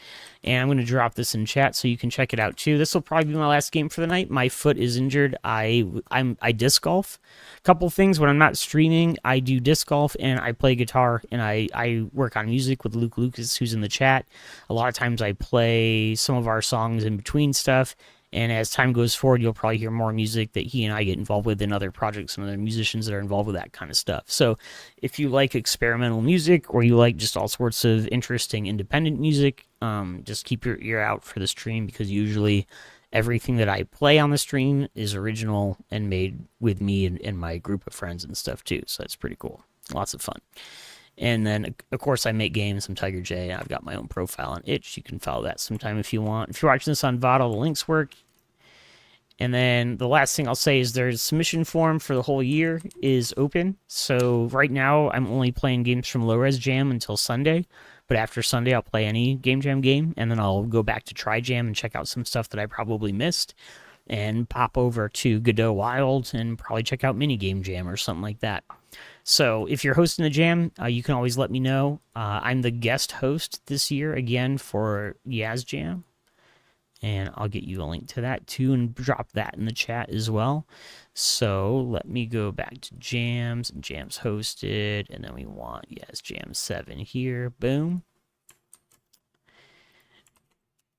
And I'm going to drop this in chat so you can check it out too. This will probably be my last game for the night. My foot is injured. I disc golf. A couple things. When I'm not streaming, I do disc golf and I play guitar and I work on music with Luke Lucas, who's in the chat. A lot of times I play some of our songs in between stuff. And as time goes forward, you'll probably hear more music that he and I get involved with in other projects and other musicians that are involved with that kind of stuff. So if you like experimental music or you like just all sorts of interesting independent music, just keep your ear out for the stream because usually everything that I play on the stream is original and made with me and my group of friends and stuff too. So that's pretty cool. Lots of fun. And then, of course, I make games. I'm TigerJ. I've got my own profile on Itch. You can follow that sometime if you want. If you're watching this on VOD, all the links work. And then the last thing I'll say is there's submission form for the whole year is open. So right now, I'm only playing games from LOWREZJAM until Sunday. But after Sunday, I'll play any Game Jam game. And then I'll go back to TriJam and check out some stuff that I probably missed. And pop over to Godot Wild and probably check out Mini Game Jam or something like that. So if you're hosting a jam, you can always let me know. I'm the guest host this year again for Yaz Jam. And I'll get you a link to that too and drop that in the chat as well. So let me go back to jams and jams hosted. And then we want Yaz Jam 7 here. Boom.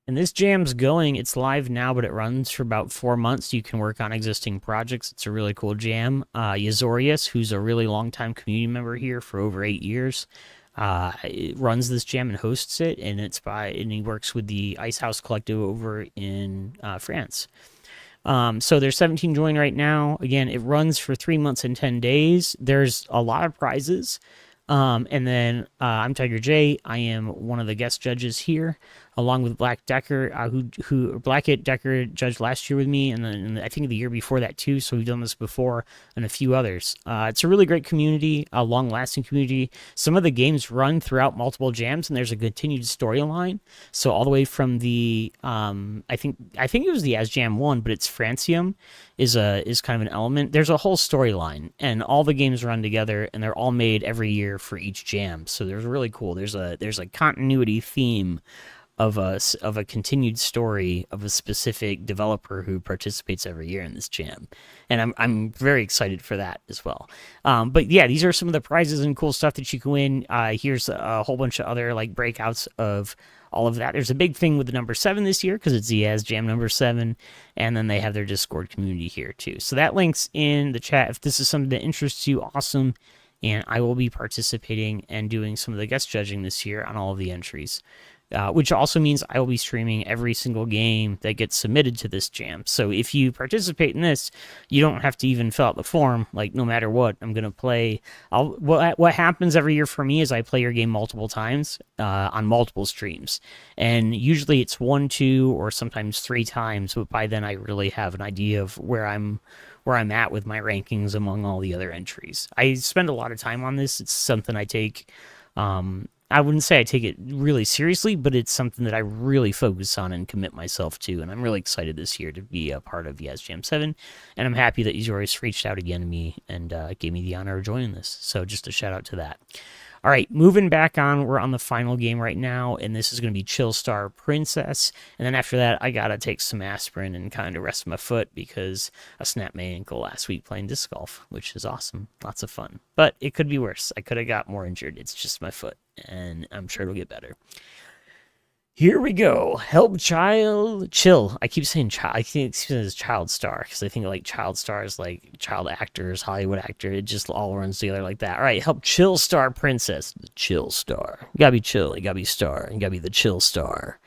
And this jam's going, it's live now, but it runs for about 4 months. You can work on existing projects. It's a really cool jam. Yazorius, who's a really long-time community member here for over 8 years, runs this jam and hosts it, and and he works with the Ice House Collective over in France. So there's 17 join right now. Again, it runs for 3 months and 10 days. There's a lot of prizes. And then I'm TigerJ. I am one of the guest judges here. along with Black Decker, who Blackett Decker judged last year with me, and then I think the year before that too. So we've done this before, and a few others. It's a really great community, a long-lasting community. Some of the games run throughout multiple jams, and there's a continued storyline. So all the way from the I think it was the As Jam 1, but it's Francium is kind of an element. There's a whole storyline, and all the games run together, and they're all made every year for each jam. So there's really cool. There's a continuity theme of a continued story of a specific developer who participates every year in this jam, and I'm very excited for that as well. But yeah, these are some of the prizes and cool stuff that you can win. Here's a whole bunch of other like breakouts of all of that. There's a big thing with the number 7 this year because it's the As Jam number 7, and then they have their Discord community here too. So that link's in the chat. If this is something that interests you, awesome. And I will be participating and doing some of the guest judging this year on all of the entries. Which also means I will be streaming every single game that gets submitted to this jam. So if you participate in this, you don't have to even fill out the form. Like, no matter what, I'm going to play. What happens every year for me is I play your game multiple times on multiple streams. And usually it's 1, 2, or sometimes 3 times. But by then I really have an idea of where I'm at with my rankings among all the other entries. I spend a lot of time on this. It's something I take... I wouldn't say I take it really seriously, but it's something that I really focus on and commit myself to, and I'm really excited this year to be a part of As Jam 7, and I'm happy that Azorius reached out again to me and gave me the honor of joining this, so just a shout out to that. All right, moving back on, we're on the final game right now, and this is going to be Chill Star Princess, and then after that, I gotta take some aspirin and kind of rest my foot because I snapped my ankle last week playing disc golf, which is awesome, lots of fun, but it could be worse. I could have got more injured. It's just my foot, and I'm sure it'll get better. Here we go. Help child chill. I keep saying child. I think it's child star because I think like child stars, like child actors, Hollywood actor. It just all runs together like that. All right, help chill star princess. The chill star. You gotta be chill. You gotta be star. You gotta be the chill star.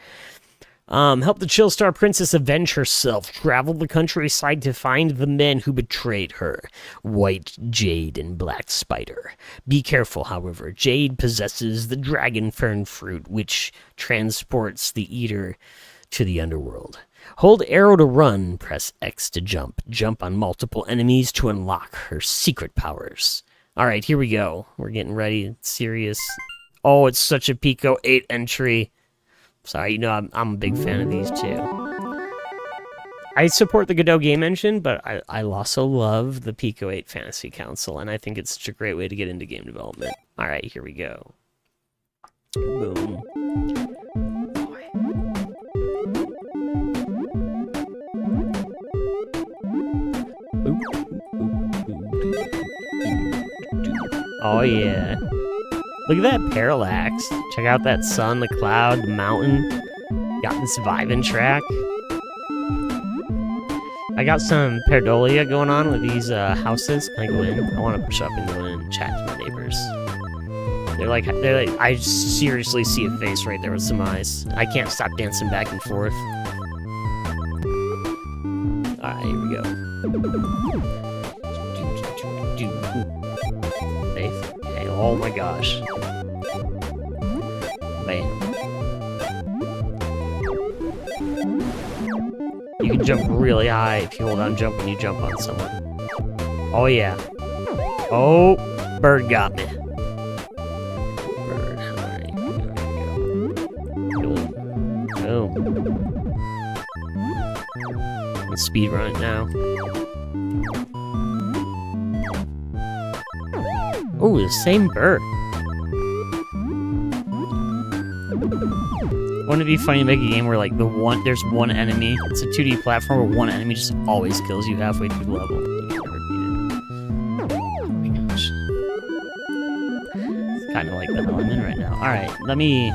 Help the Chill Star Princess avenge herself. Travel the countryside to find the men who betrayed her. White Jade and Black Spider. Be careful, however. Jade possesses the dragon fern fruit, which transports the eater to the underworld. Hold arrow to run. Press X to jump. Jump on multiple enemies to unlock her secret powers. All right, here we go. We're getting ready. It's serious. Oh, it's such a Pico 8 entry. Sorry, you know, I'm a big fan of these too. I support the Godot game engine, but I also love the Pico 8 Fantasy Council, and I think it's such a great way to get into game development. All right, here we go. Boom. Oh, yeah. Look at that parallax. Check out that sun, the cloud, the mountain. Got this vibing track. I got some pareidolia going on with these houses. Can I go in? I want to push up and go in and chat to my neighbors. They're like, I seriously see a face right there with some eyes. I can't stop dancing back and forth. Alright, here we go. Safe. Okay, oh my gosh. Bam. You can jump really high if you hold on jump when you jump on someone. Oh yeah. Oh, bird got me. Bird, alright, here we go. Boom. Let's speed run it now. Oh, the same bird. Wouldn't it be funny to make a game where like there's one enemy, it's a 2D platform where one enemy just always kills you halfway through the level. You can't repeat it. Oh my gosh. It's kind of like the hell I'm in right now. Alright, let me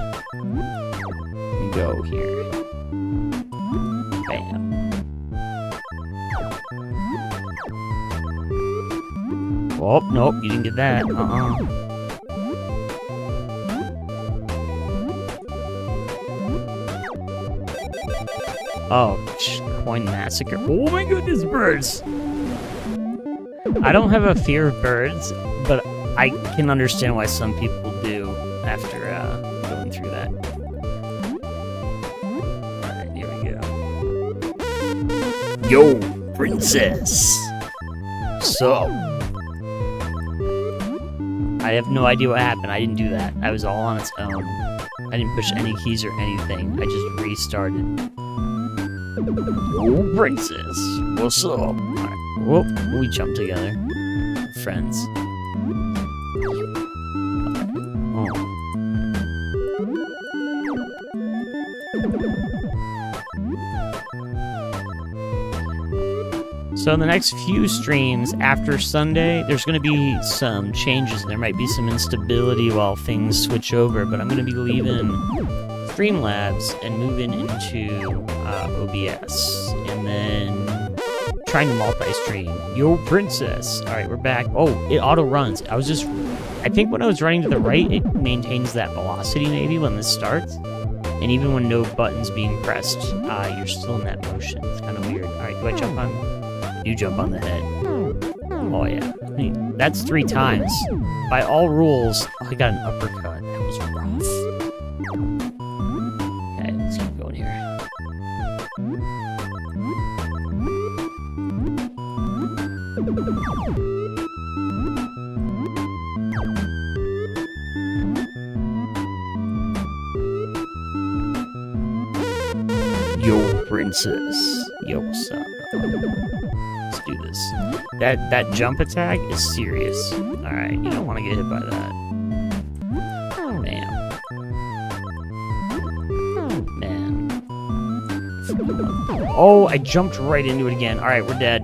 go here. Bam. Oh, nope, you didn't get that. Oh, coin massacre. Oh my goodness, birds! I don't have a fear of birds, but I can understand why some people do after going through that. Yo, princess. So, I have no idea what happened. I didn't do that. That was all on its own. I didn't push any keys or anything. I just restarted. Yo, princess. What's up? Alright. Whoop. We jump together. Friends. Oh. So in the next few streams after Sunday, there's going to be some changes. There might be some instability while things switch over, but I'm going to be leaving Streamlabs and moving into OBS. And then trying to multi-stream. Yo, princess. All right, we're back. Oh, it auto-runs. I think when I was running to the right, it maintains that velocity maybe when this starts. And even when no button's being pressed, you're still in that motion. It's kind of weird. All right, do I jump on? You jump on the head. Oh, yeah. I mean, that's 3 times. By all rules, I got an uppercut. That was rough. Okay, let's keep going here. Yo, princess. Yo, what's up? Let's do this. That jump attack is serious. Alright, you don't want to get hit by that. Bam. Man. Oh, I jumped right into it again. Alright, we're dead.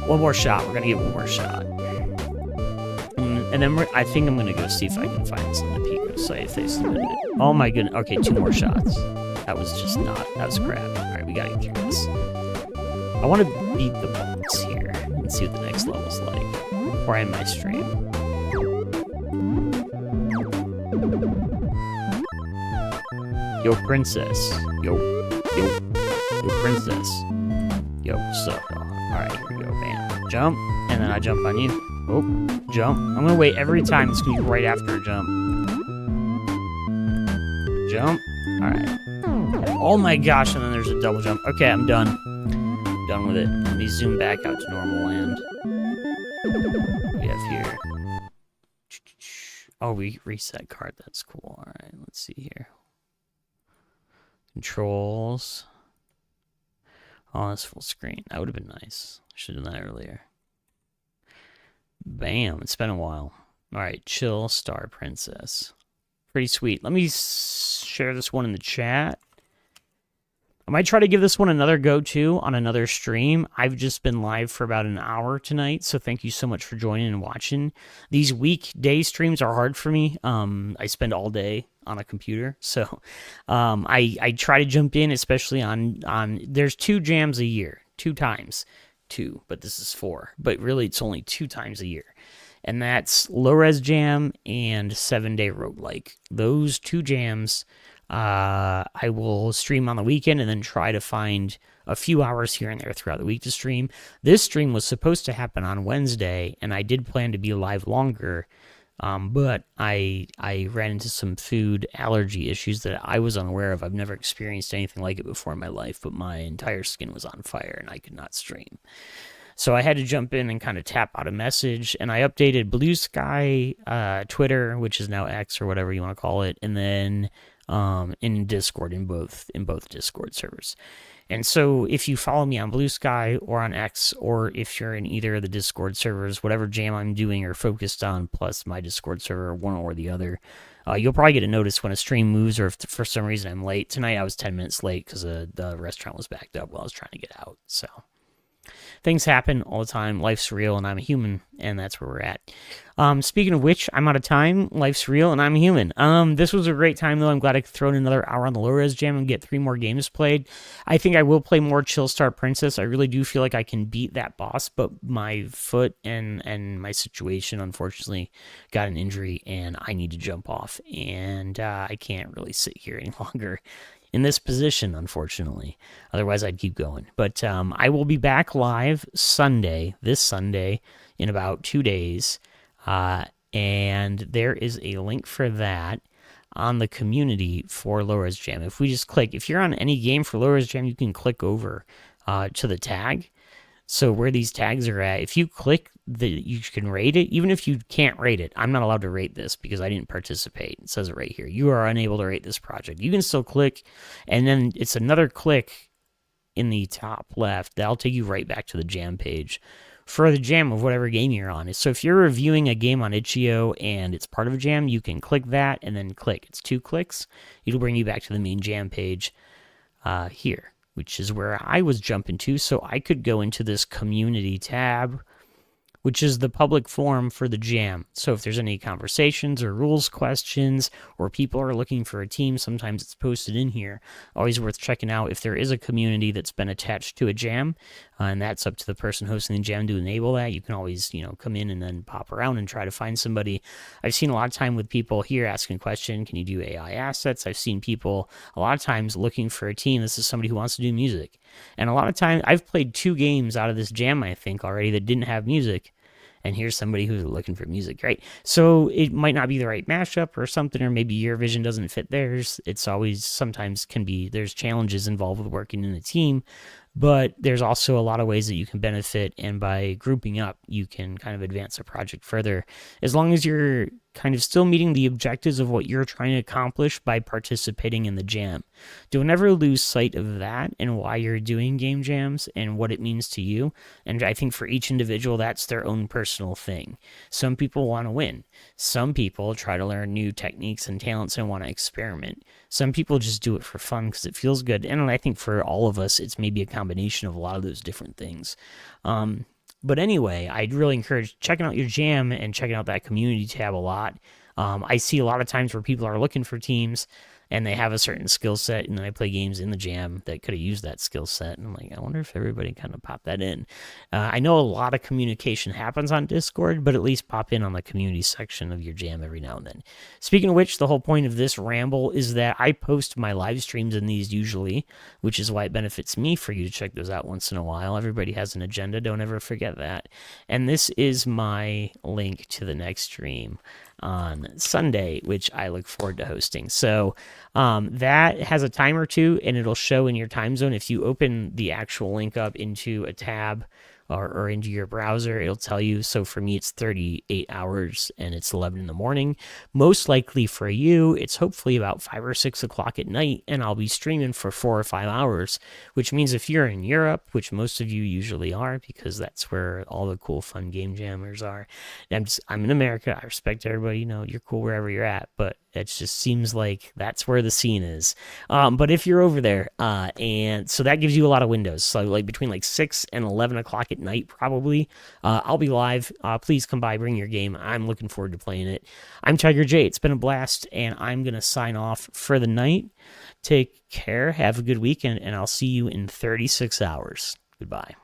One more shot. We're gonna get one more shot. And then I think I'm gonna go see if I can find some of the Pico site if they submitted it. Oh my goodness. Okay, 2 more shots. That was just not. That was crap. Alright, we gotta get through this. I want to beat the boss here and see what the next level's like before I end my stream. Yo, princess. Yo, princess. Yo, what's up, dog? Alright, here we go. Bam. Jump, and then I jump on you. Oh, jump. I'm gonna wait every time. It's gonna be right after a jump. Jump. Alright. Oh my gosh, and then there's a double jump. Okay, I'm done. Done with it. Let me zoom back out to normal land. What we have here. Oh, we reset card. That's cool. Alright, let's see here. Controls. Oh, that's full screen. That would have been nice. Should have done that earlier. Bam. It's been a while. Alright, chill, Star Princess. Pretty sweet. Let me share this one in the chat. I might try to give this one another go, too, on another stream. I've just been live for about an hour tonight, so thank you so much for joining and watching. These weekday streams are hard for me. I spend all day on a computer, so I try to jump in, especially on there's 2 jams a year. 2 times. 2, but this is 4. But really, it's only 2 times a year. And that's LOWREZJAM and 7-Day Roguelike. Those 2 jams... I will stream on the weekend and then try to find a few hours here and there throughout the week to stream. This stream was supposed to happen on Wednesday, and I did plan to be live longer, but I ran into some food allergy issues that I was unaware of. I've never experienced anything like it before in my life, but my entire skin was on fire, and I could not stream. So I had to jump in and kind of tap out a message, and I updated Blue Sky, Twitter, which is now X or whatever you want to call it, and then... in Discord, in both Discord servers. And so if you follow me on Blue Sky or on X, or if you're in either of the Discord servers, whatever jam I'm doing or focused on, plus my Discord server, one or the other, you'll probably get a notice when a stream moves, or if for some reason I'm late. Tonight I was 10 minutes late because the restaurant was backed up while I was trying to get out. So things happen all the time. Life's real, and I'm a human, and that's where we're at. Speaking of which, I'm out of time. Life's real, and I'm a human. This was a great time, though. I'm glad I could throw in another hour on the LOWREZJAM and get 3 more games played. I think I will play more Chill Star Princess. I really do feel like I can beat that boss, but my foot and my situation, unfortunately, got an injury, and I need to jump off, and I can't really sit here any longer in this position, unfortunately. Otherwise, I'd keep going. But I will be back live this Sunday, in about 2 days. And there is a link for that on the community for LOWREZJAM. If we just click, if you're on any game for LOWREZJAM, you can click over to the tag. So where these tags are at, if you click you can rate it, even if you can't rate it. I'm not allowed to rate this because I didn't participate. It says it right here. You are unable to rate this project. You can still click, and then it's another click in the top left. That'll take you right back to the jam page for the jam of whatever game you're on. So if you're reviewing a game on itch.io and it's part of a jam, you can click that and then click. It's 2 clicks. It'll bring you back to the main jam page here, which is where I was jumping to. So I could go into this community tab, which is the public forum for the jam. So if there's any conversations or rules questions, or people are looking for a team, sometimes it's posted in here. Always worth checking out if there is a community that's been attached to a jam, and that's up to the person hosting the jam to enable that. You can always, come in and then pop around and try to find somebody. I've seen a lot of time with people here asking a question, can you do AI assets? I've seen people a lot of times looking for a team. This is somebody who wants to do music. And a lot of times, I've played 2 games out of this jam, I think, already that didn't have music. And here's somebody who's looking for music, right? So it might not be the right mashup or something, or maybe your vision doesn't fit theirs. It's always sometimes there's challenges involved with working in a team, but there's also a lot of ways that you can benefit. And by grouping up, you can kind of advance a project further, as long as you're kind of still meeting the objectives of what you're trying to accomplish by participating in the jam. Don't never lose sight of that and why you're doing game jams and what it means to you. And I think for each individual, that's their own personal thing. Some people want to win. Some people try to learn new techniques and talents and want to experiment. Some people just do it for fun because it feels good. And I think for all of us, it's maybe a combination of a lot of those different things. But anyway, I'd really encourage checking out your jam and checking out that community tab a lot. I see a lot of times where people are looking for teams and they have a certain skill set, and then I play games in the jam that could have used that skill set. And I'm like, I wonder if everybody kind of popped that in. I know a lot of communication happens on Discord, but at least pop in on the community section of your jam every now and then. Speaking of which, the whole point of this ramble is that I post my live streams in these usually, which is why it benefits me for you to check those out once in a while. Everybody has an agenda. Don't ever forget that. And this is my link to the next stream on Sunday, which I look forward to hosting. So that has a time or two, and it'll show in your time zone. If you open the actual link up into a tab or into your browser, it'll tell you. So for me, it's 38 hours and it's 11 in the morning. Most likely for you, it's hopefully about 5 or 6 o'clock at night, and I'll be streaming for 4 or 5 hours, which means if you're in Europe, which most of you usually are, because that's where all the cool, fun game jammers are. I'm in America. I respect everybody. You're cool wherever you're at, but it just seems like that's where the scene is. But if you're over there, and so that gives you a lot of windows. So like between like 6 and 11 o'clock at night, probably, I'll be live. Please come by, bring your game. I'm looking forward to playing it. I'm TigerJ. It's been a blast, and I'm going to sign off for the night. Take care. Have a good weekend, and I'll see you in 36 hours. Goodbye.